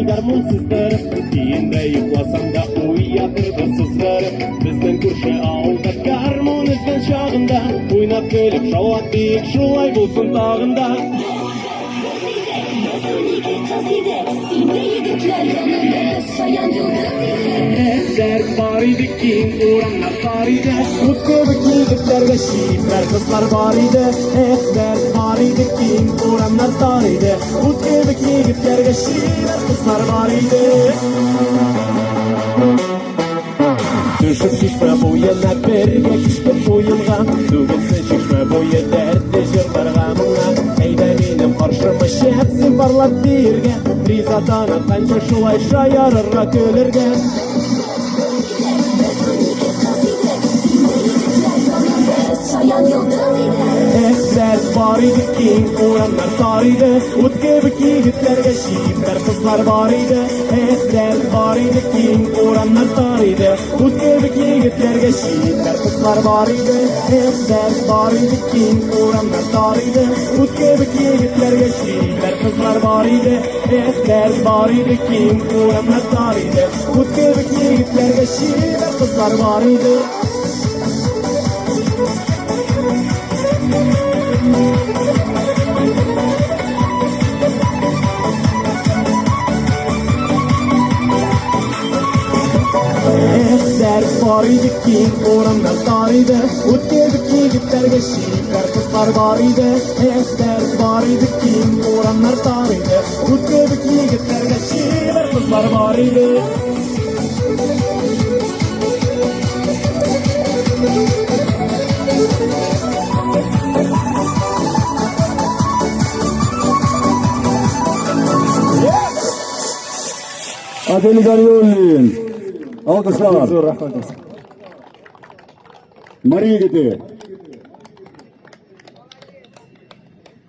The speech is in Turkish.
Garmonsuzlar, kiyinde yıklasam da uyuyatırdı sızlar. Bizden kurşa aldı garmon üzgen çağında, oynap gölüp şavat deyik şulay bulsun dağında. Dert var idi ki uğramlar var idi, mutluluk yigitlerge şiitler kızlar var idi. Dert var idi ki uğramlar var idi, mutluluk yigitlerge şiitler kızlar var idi. Düşüp şişme boyuna berge kişte boyunga, düğünse şişme boyu dertte jırlar gamına. Eyde benim karşıma şehpsin parlat birge, rizatana kanca şulay şayarırra kölürge. Dert var idi ki uğranlar var idi, ut gibi yigitlerge şiitler kızlar var idi. Dert var idi ki uğranlar var idi, ut gibi yigitlerge şiitler kızlar var idi. Dert var idi ki uğranlar var idi, ut gibi yigitlerge şiitler kızlar var idi. Dert var idi ki uğranlar var idi, ut gibi yigitlerge şiitler kızlar var idi. Dert var idi ki uğramlar var idi, ut gibi yigitlerge şiitler kızlar var idi. Dert var idi ki uğramlar var idi, ut gibi yigitlerge şiitler kızlar var idi. Adeli Garyolin. Alkışlar. Maria gitti.